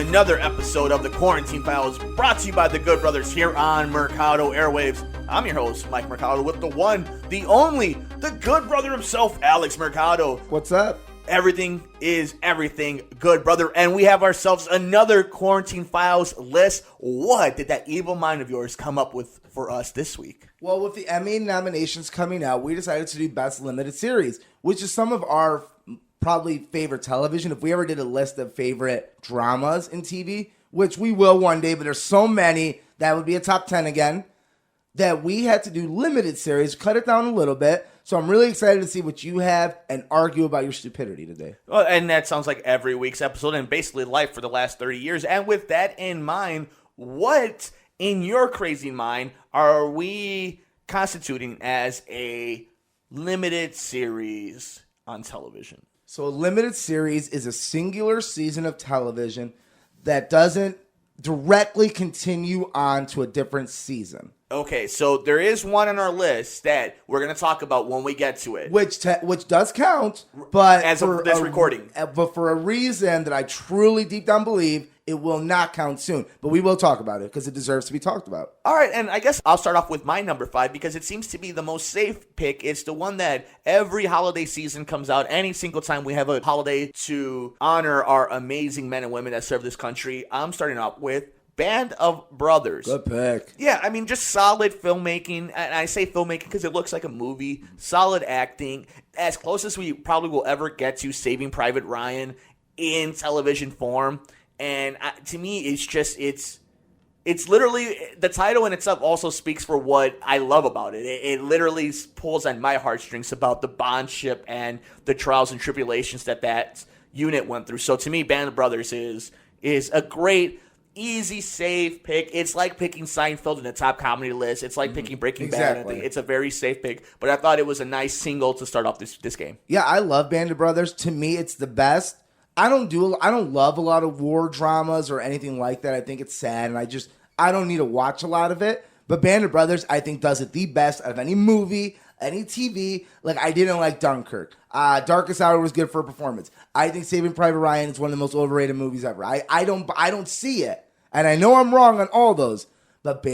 another episode of the Quarantine Files, brought to you by the Good Brothers here on Mercado Airwaves. I'm your host, Mike Mercado, with the one, the only, the good brother himself, Alex Mercado. What's up? Everything is everything, good brother, and we have ourselves another Quarantine Files list. What did that evil mind of yours come up with for us this week? Well, with the Emmy nominations coming out, we decided to do Best Limited Series, which is some of our probably favorite television. If we ever did a list of favorite dramas in TV, which we will one day, but there's so many, that would be a top 10 again, that we had to do limited series, cut it down a little bit. So I'm really excited to see what you have and argue about your stupidity today. Well, and that sounds like every week's episode and basically life for the last 30 years. And with that in mind, what in your crazy mind are we constituting as a limited series on television? So a limited series is a singular season of television that doesn't directly continue on to a different season. Okay, so there is one on our list that we're going to talk about when we get to it. Which does count, but as of this recording. But for a reason that I truly deep down believe, it will not count soon. But we will talk about it because it deserves to be talked about. All right, and I guess I'll start off with my number 5 because it seems to be the most safe pick. It's the one that every holiday season comes out. Any single time we have a holiday to honor our amazing men and women that serve this country, I'm starting off with Band of Brothers. Good pick. Yeah, I mean, just solid filmmaking. And I say filmmaking because it looks like a movie. Solid acting. As close as we probably will ever get to Saving Private Ryan in television form. And to me, it's literally, the title in itself also speaks for what I love about it. It literally pulls on my heartstrings about the bond ship and the trials and tribulations that unit went through. So to me, Band of Brothers is a great, easy, safe pick. It's like picking Seinfeld in the top comedy list. It's like picking Breaking Bad. It's a very safe pick. But I thought it was a nice single to start off this game. Yeah, I love Band of Brothers. To me, it's the best. I don't love a lot of war dramas or anything like that. I think it's sad, and I don't need to watch a lot of it. But Band of Brothers, I think, does it the best out of any movie, any TV. Like, I didn't like Dunkirk. Darkest Hour was good for a performance. I think Saving Private Ryan is one of the most overrated movies ever. I don't see it, and I know I'm wrong on all those. But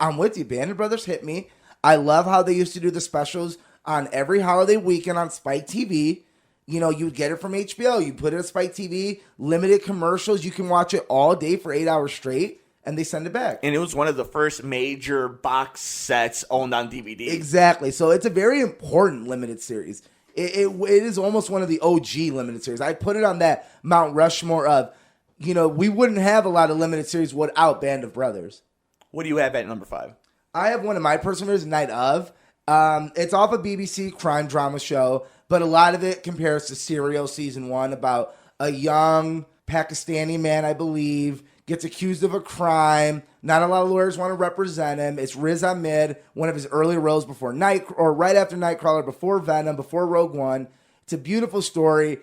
I'm with you. Band of Brothers hit me. I love how they used to do the specials on every holiday weekend on Spike TV. You know, you would get it from HBO. You put it on Spike TV, limited commercials. You can watch it all day for 8 hours straight, and they send it back. And it was one of the first major box sets owned on DVD. Exactly. So it's a very important limited series. It is almost one of the OG limited series. I put it on that Mount Rushmore of, we wouldn't have a lot of limited series without Band of Brothers. What do you have at number 5? I have one of my personal favorites, Night Of. It's off a BBC crime drama show, but a lot of it compares to Serial Season 1 about a young Pakistani man, I believe, gets accused of a crime. Not a lot of lawyers want to represent him. It's Riz Ahmed, one of his early roles before right after Nightcrawler, before Venom, before Rogue One. It's a beautiful story.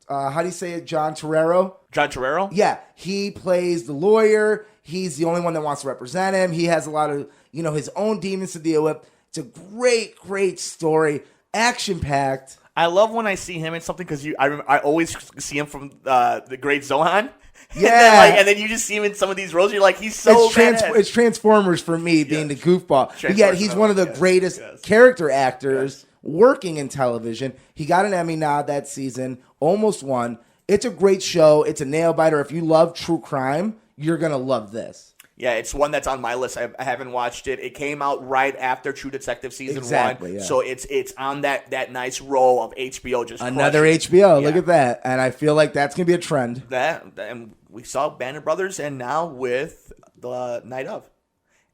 How do you say it? John Torero? John Torero? Yeah. He plays the lawyer. He's the only one that wants to represent him. He has a lot of, his own demons to deal with. It's a great, great story. Action-packed. I love when I see him in something because I always see him from The Great Zohan. Yeah. and then you just see him in some of these roles. You're like, he's so badass. It's Transformers for me, being the goofball. But yet he's one of the greatest character actors working in television. He got an Emmy nod that season, almost won. It's a great show. It's a nail-biter. If you love true crime, you're going to love this. Yeah, it's one that's on my list. I haven't watched it. It came out right after True Detective Season 1. Yeah. So it's on that nice roll of HBO just another crushing. HBO. Yeah. Look at that. And I feel like that's going to be a trend. And we saw Band of Brothers, and now with the Night Of.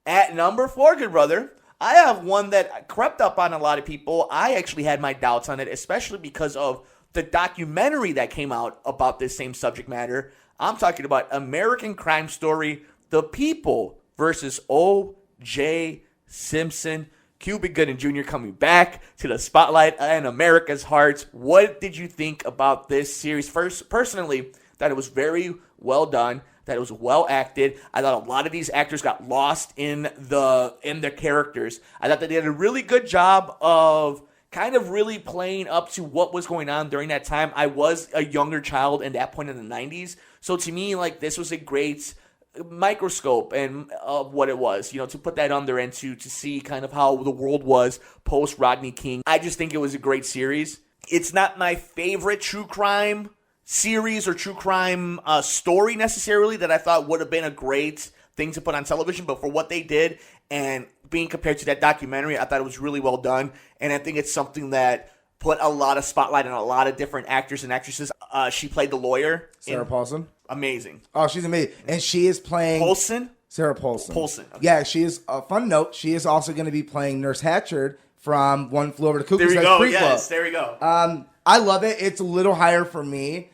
At number 4, good brother, I have one that crept up on a lot of people. I actually had my doubts on it, especially because of the documentary that came out about this same subject matter. I'm talking about American Crime Story, The People versus O.J. Simpson. Cuba Gooding Jr. coming back to the spotlight and America's hearts. What did you think about this series? First, personally, that it was very well done, that it was well acted. I thought a lot of these actors got lost in their characters. I thought that they did a really good job of kind of really playing up to what was going on during that time. I was a younger child at that point in the 90s. So to me, like, this was a great microscope and of what it was, to put that under and to see kind of how the world was post Rodney King. I just think it was a great series. It's not my favorite true crime series or true crime story necessarily that I thought would have been a great thing to put on television, but for what they did and being compared to that documentary, I thought it was really well done, and I think it's something that put a lot of spotlight on a lot of different actors and actresses. She played the lawyer. Sarah Paulson. Amazing. Oh, she's amazing. And she is playing... Paulson? Sarah Paulson. Paulson. Okay. Yeah, she is, a fun note, she is also going to be playing Nurse Hatchard from One Flew Over the Cuckoo's Nest. There Nest we go, prequel. yes, there we go. I love it. It's a little higher for me.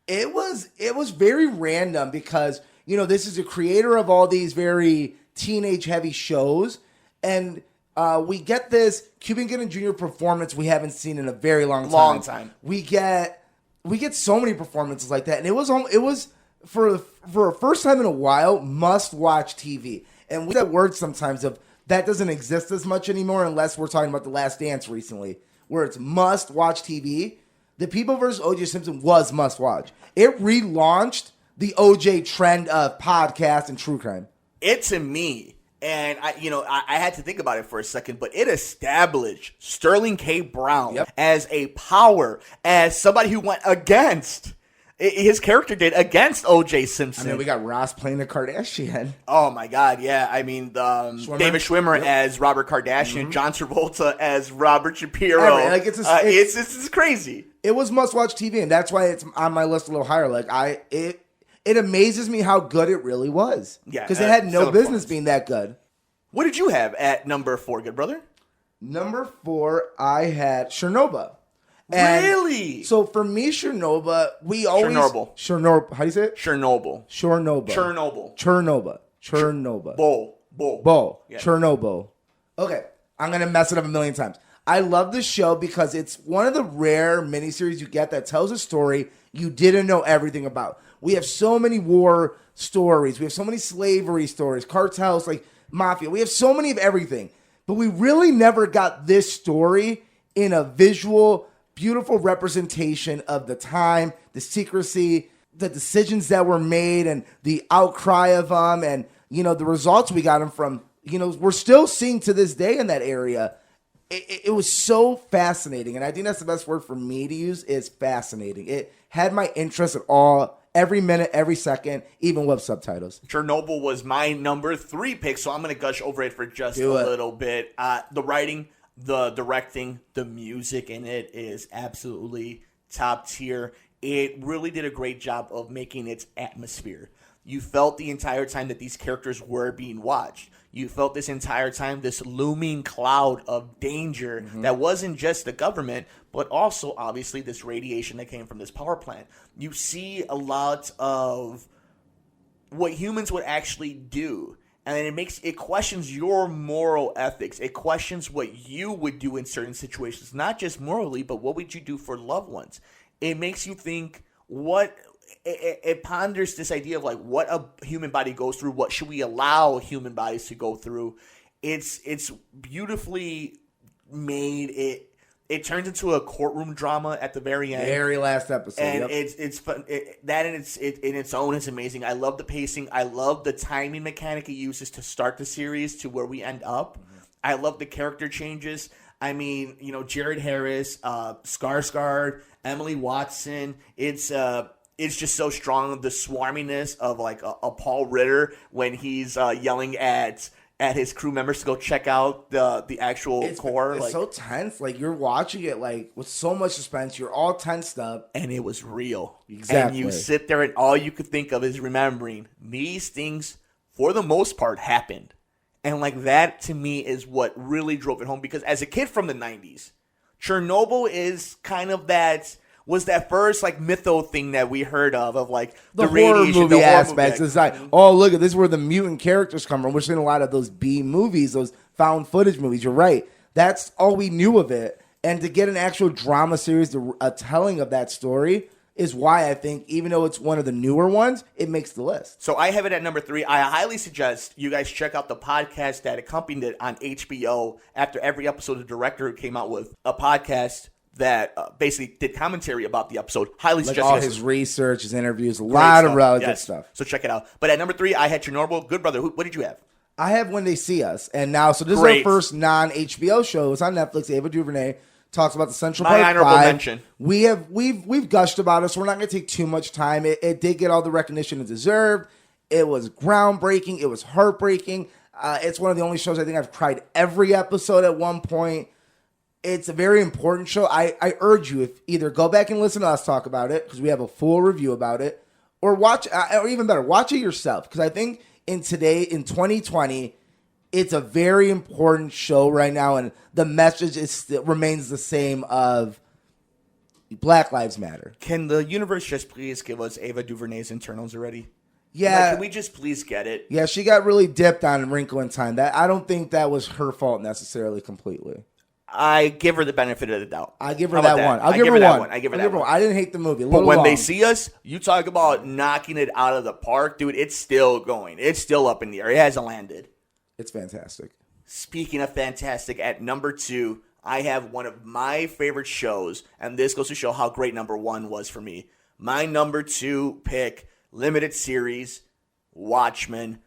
It was very random because, this is a creator of all these very teenage-heavy shows, and we get this Cuban Gooding Jr. performance we haven't seen in a very long time. We get so many performances like that, and it was for a first time in a while must-watch TV. And we that word sometimes of that doesn't exist as much anymore unless we're talking about The Last Dance recently, where it's must-watch TV. The People vs. O.J. Simpson was must-watch. It relaunched the O.J. trend of podcast and true crime. It to me, and I had to think about it for a second, but it established Sterling K. Brown as a power, as somebody who went against, his character did, against O.J. Simpson. I mean, we got Ross playing the Kardashian. Oh my God, yeah. I mean, David Schwimmer as Robert Kardashian, John Travolta as Robert Shapiro. Like it's crazy. It was must-watch TV, and that's why it's on my list a little higher. Like it amazes me how good it really was. Yeah, because it had no business being that good. What did you have at number 4, good brother? Number 4, I had Chernobyl. And really? So for me, Chernobyl, Chernobyl. How do you say it? Chernobyl. Yeah. Chernobyl. Okay, I'm gonna mess it up a million times. I love this show because it's one of the rare miniseries you get that tells a story you didn't know everything about. We have so many war stories. We have so many slavery stories, cartels, like mafia. We have so many of everything. But we really never got this story in a visual, beautiful representation of the time, the secrecy, the decisions that were made, and the outcry of them, and, the results we got them from. We're still seeing to this day in that area. It was so fascinating, and I think that's the best word for me to use is fascinating. It had my interest at all, every minute, every second, even with subtitles. Chernobyl was my number 3 pick, so I'm going to gush over it for just a little bit. The writing, the directing, the music in it is absolutely top tier. It really did a great job of making its atmosphere. You felt the entire time that these characters were being watched. You felt this entire time this looming cloud of danger that wasn't just the government, but also, obviously, this radiation that came from this power plant. You see a lot of what humans would actually do. And it questions your moral ethics. It questions what you would do in certain situations, not just morally, but what would you do for loved ones. It makes you think it ponders this idea of like what a human body goes through. What should we allow human bodies to go through? It's beautifully made. It turns into a courtroom drama at the very end. Very last episode. And it's fun. That in its own is amazing. I love the pacing. I love the timing mechanic it uses to start the series to where we end up. I love the character changes. I mean, Jared Harris, Skarsgård, Emily Watson. It's just so strong. The swarminess of like a Paul Ritter when he's yelling at his crew members to go check out the actual core. It's so tense. Like you're watching it like with so much suspense. You're all tensed up. And it was real. Exactly. And you sit there and all you could think of is remembering these things for the most part happened. And like that to me is what really drove it home, because as a kid from the 90s, Chernobyl is kind of was that first like mytho thing that we heard of like the horror radiation, movie the horror aspects. movie. It's like, oh look, this is where the mutant characters come from. We're seeing a lot of those B movies, those found footage movies. You're right. That's all we knew of it. And to get an actual drama series, a telling of that story, is why I think, even though it's one of the newer ones, it makes the list. So I have it at number 3. I highly suggest you guys check out the podcast that accompanied it on HBO. After every episode, the director came out with a podcast that basically did commentary about the episode. Highly Like suggest all you guys- his research, his interviews, a lot of really good stuff. So check it out. But at number 3, I had Chernobyl. Good brother, what did you have? I have When They See Us, and now so this Great. is our first non-HBO show. It's on Netflix. Ava DuVernay talks about the Central My Park honorable 5. mention. We've gushed about it, so we're not going to take too much time. It did get all the recognition it deserved. It was groundbreaking. It was heartbreaking. It's one of the only shows I think I've cried every episode at one point. It's a very important show. I urge you, if either go back and listen to us talk about it, because we have a full review about it, or watch, or even better, watch it yourself, because I think in 2020, it's a very important show right now, and the message remains the same of Black Lives Matter. Can the universe just please give us Ava DuVernay's internals already? Yeah. Like, can we just please get it? Yeah, she got really dipped on Wrinkle in Time. I don't think that was her fault necessarily completely. I give her the benefit of the doubt. I give her How that about one. that? I'll give her that one. I give her that one. I didn't hate the movie. But when long. they see us, you talk about knocking it out of the park, dude. It's still going. It's still up in the air. It hasn't landed. It's fantastic. Speaking of fantastic, at number 2, I have one of my favorite shows, and this goes to show how great number 1 was for me. My number 2 pick, limited series, Watchmen.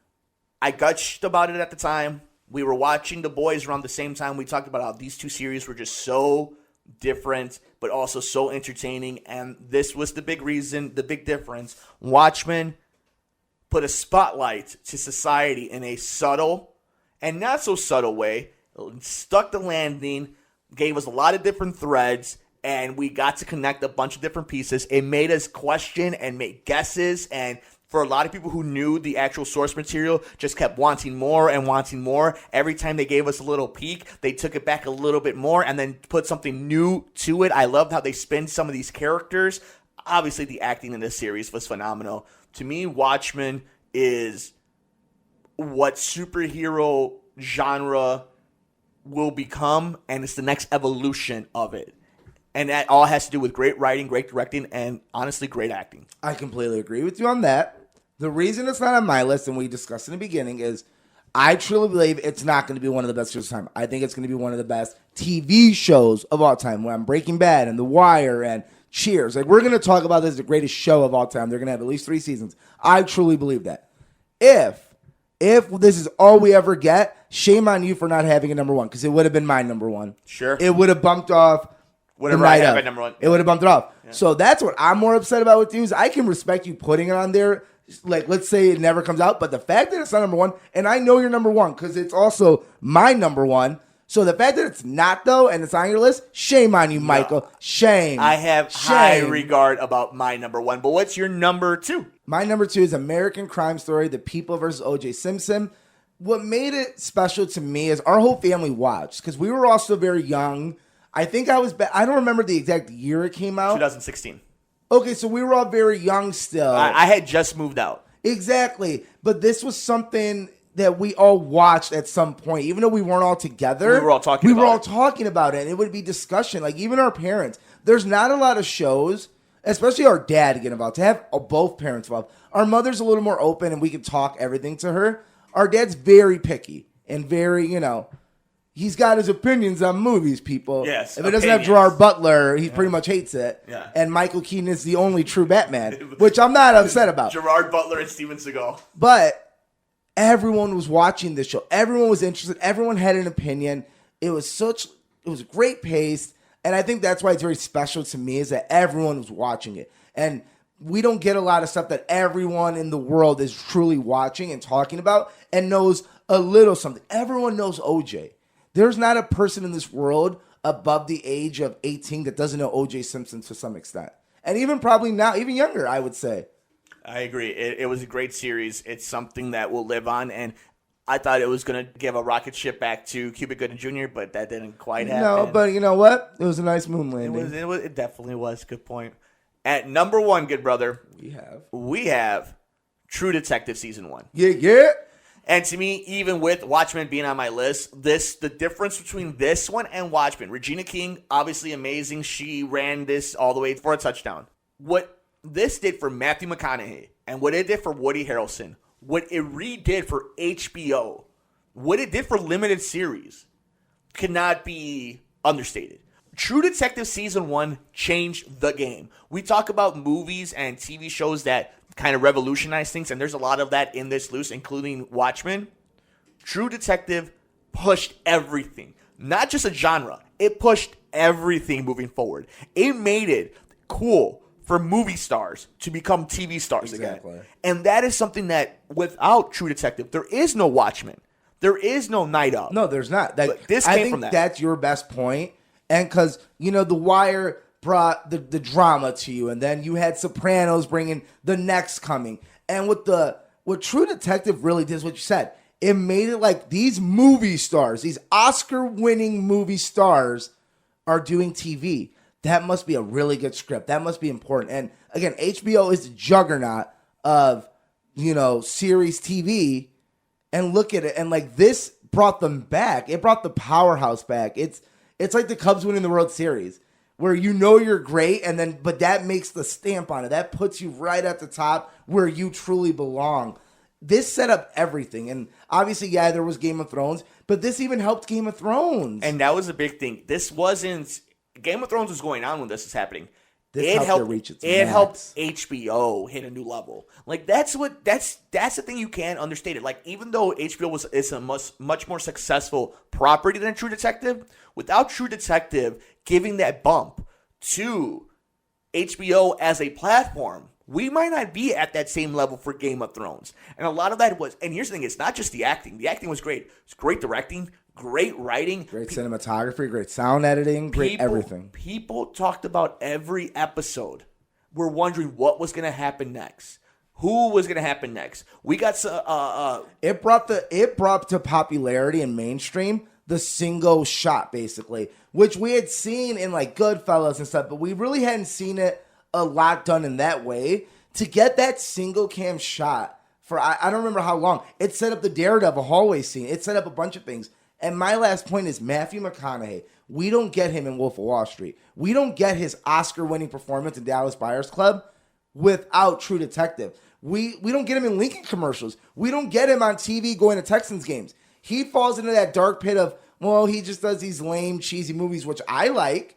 I gushed about it at the time. We were watching The Boys around the same time. We talked about how these two series were just so different, but also so entertaining, and this was the big reason, the big difference. Watchmen put a spotlight to society in a subtle and not so subtle way, stuck the landing, gave us a lot of different threads, and we got to connect a bunch of different pieces. It made us question and make guesses, and for a lot of people who knew the actual source material, just kept wanting more and wanting more. Every time they gave us a little peek, they took it back a little bit more and then put something new to it. I loved how they spin some of these characters. Obviously, the acting in this series was phenomenal. To me, Watchmen is what superhero genre will become, and it's the next evolution of it. And that all has to do with great writing, great directing, and honestly, great acting. I completely agree with you on that. The reason it's not on my list, and we discussed in the beginning, is I truly believe it's not going to be one of the best shows of time. I think it's going to be one of the best TV shows of all time. When Breaking Bad and The Wire and Cheers. Like, we're going to talk about this as the greatest show of all time. They're going to have at least 3 seasons. I truly believe that. If this is all we ever get, shame on you for not having a number 1, because it would have been my number 1. Sure. It would have bumped off Whatever I have at number 1. It would have bumped it off. Yeah. So that's what I'm more upset about with you is I can respect you putting it on there. Like, let's say it never comes out, but the fact that it's not number 1, and I know you're number 1 because it's also my number 1. So the fact that it's not, though, and it's on your list, shame on you, Michael. Shame. I have high regard about my number 1. But what's your number 2? My number 2 is American Crime Story, The People versus O.J. Simpson. What made it special to me is our whole family watched because we were all still very young. I think I don't remember the exact year it came out. 2016. Okay, so we were all very young still. I had just moved out. Exactly. But this was something that we all watched at some point. Even though we weren't all together. We were all talking about it. And it would be discussion. Like, even our parents. There's not a lot of shows, especially our dad get involved. To have both parents involved. Our mother's a little more open and we can talk everything to her. Our dad's very picky and very, he's got his opinions on movies, people. Yes. If it doesn't have Gerard Butler, he pretty much hates it. Yeah. And Michael Keaton is the only true Batman, which I'm not upset about. Gerard Butler and Steven Seagal. But everyone was watching this show. Everyone was interested. Everyone had an opinion. It was great pace. And I think that's why it's very special to me is that everyone was watching it. And we don't get a lot of stuff that everyone in the world is truly watching and talking about and knows a little something. Everyone knows OJ. There's not a person in this world above the age of 18 that doesn't know O.J. Simpson to some extent. And even probably now, even younger, I would say. I agree. It was a great series. It's something that will live on. And I thought it was going to give a rocket ship back to Cuba Gooding Jr., but that didn't quite happen. No, but you know what? It was a nice moon landing. It definitely was. Good point. At number 1, good brother, we have True Detective Season 1. Yeah. And to me, even with Watchmen being on my list, the difference between this one and Watchmen, Regina King, obviously amazing. She ran this all the way for a touchdown. What this did for Matthew McConaughey and what it did for Woody Harrelson, what it redid for HBO, what it did for limited series, cannot be understated. True Detective Season 1 changed the game. We talk about movies and TV shows that kind of revolutionize things, and there's a lot of that in this loose, including Watchmen. True Detective pushed everything. Not just a genre. It pushed everything moving forward. It made it cool for movie stars to become TV stars again. And that is something that without True Detective, there is no Watchmen. There is no Night Of. No, there's not. This came from that. I think that's your best point. And because, The Wire brought the drama to you, and then you had Sopranos bringing the next coming. And what True Detective really did is what you said. It made it like these movie stars, these Oscar-winning movie stars are doing TV. That must be a really good script. That must be important. And again, HBO is the juggernaut of, series TV. And look at it. And like this brought them back. It brought the powerhouse back. It's like the Cubs winning the World Series, where you're great, but that makes the stamp on it. That puts you right at the top where you truly belong. This set up everything. And obviously, there was Game of Thrones, but this even helped Game of Thrones. And that was a big thing. This wasn't... Game of Thrones was going on when this was happening. It helped reach its max. It helped HBO hit a new level. Like that's the thing you can't understate it. Like even though HBO is a much more successful property than True Detective, without True Detective giving that bump to HBO as a platform, we might not be at that same level for Game of Thrones. And a lot of that was, and here's the thing, it's not just the acting. The acting was great. It's great directing, great writing. Great cinematography, great sound editing, great everything. People talked about every episode. We're wondering what was going to happen next. Who was going to happen next? We got... It brought to popularity and mainstream the single shot, basically, which we had seen in like Goodfellas and stuff, but we really hadn't seen it a lot done in that way. To get that single cam shot for I don't remember how long. It set up the Daredevil hallway scene. It set up a bunch of things. And my last point is Matthew McConaughey. We don't get him in Wolf of Wall Street. We don't get his Oscar-winning performance in Dallas Buyers Club without True Detective. We don't get him in Lincoln commercials. We don't get him on TV going to Texans games. He falls into that dark pit of, he just does these lame, cheesy movies, which I like.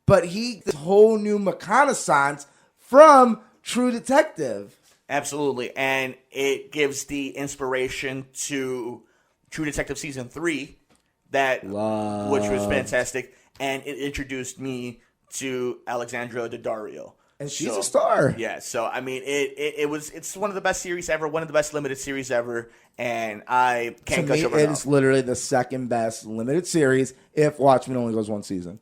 But this whole new reconnaissance from True Detective. Absolutely. And it gives the inspiration to True Detective Season 3, which was fantastic. And it introduced me to Alexandra Daddario. And she's a star. Yeah, so I mean, it's one of the best series ever, one of the best limited series ever, and I can't gush over it. It is literally the second best limited series if Watchmen only goes one season.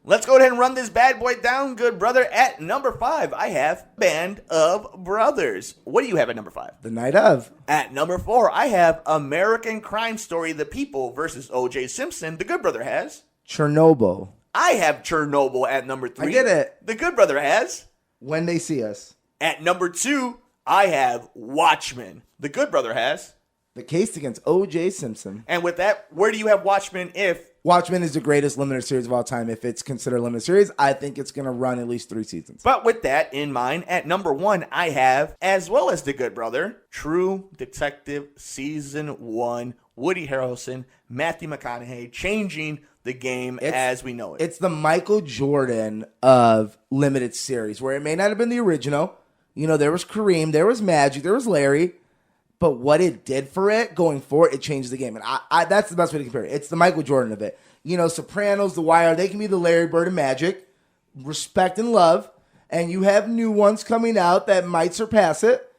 Let's go ahead and run this bad boy down, good brother. At number 5, I have Band of Brothers. What do you have at number 5? The Night Of. At number 4, I have American Crime Story: The People versus O.J. Simpson. The Good Brother has Chernobyl. I have Chernobyl at number 3. I get it. The Good Brother has When They See Us. At number 2, I have Watchmen. The Good Brother has The Case Against O.J. Simpson. And with that, where do you have Watchmen if... Watchmen is the greatest limited series of all time. If it's considered a limited series, I think it's going to run at least 3 seasons. But with that in mind, at number 1, I have, as well as The Good Brother, True Detective Season 1, Woody Harrelson, Matthew McConaughey, changing the game as we know it. It's the Michael Jordan of limited series, where it may not have been the original. There was Kareem, there was Magic, there was Larry. But what it did for it going forward, it changed the game. And I that's the best way to compare it. It's the Michael Jordan of it. Sopranos, The Wire, they can be the Larry Bird of Magic. Respect and love. And you have new ones coming out that might surpass it.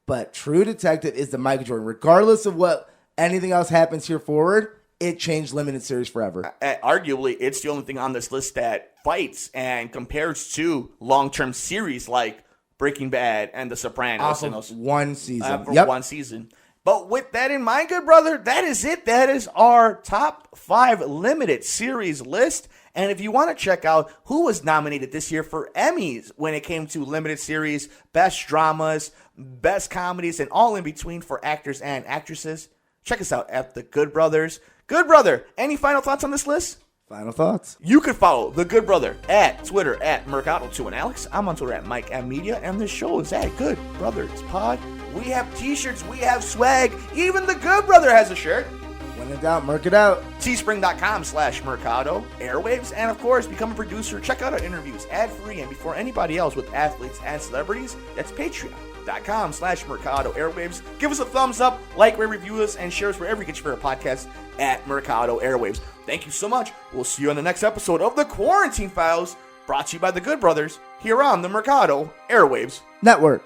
But True Detective is the Michael Jordan. Regardless of what anything else happens here forward, it changed limited series forever. Arguably, it's the only thing on this list that fights and compares to long-term series like Breaking Bad and The Sopranos. Off of one season. One season. But with that in mind, good brother, that is it. That is our top 5 limited series list. And if you want to check out who was nominated this year for Emmys when it came to limited series, best dramas, best comedies, and all in between for actors and actresses, check us out at The Good Brothers. Good brother, any final thoughts on this list? Final thoughts. You can follow The Good Brother at Twitter at Mercado2 and Alex. I'm on Twitter at Mike M Media, and this show is at Good Brothers Pod. We have t-shirts, we have swag. Even The Good Brother has a shirt. When in doubt, merc it out. Teespring.com/Mercado Airwaves. And of course, become a producer. Check out our interviews ad-free and before anybody else with athletes and celebrities. That's Patreon.com/Mercado Airwaves. Give us a thumbs up, like, rate, review us, and share us wherever you get your favorite podcasts at Mercado Airwaves. Thank you so much. We'll see you on the next episode of The Quarantine Files, brought to you by The Good Brothers, here on the Mercado Airwaves Network.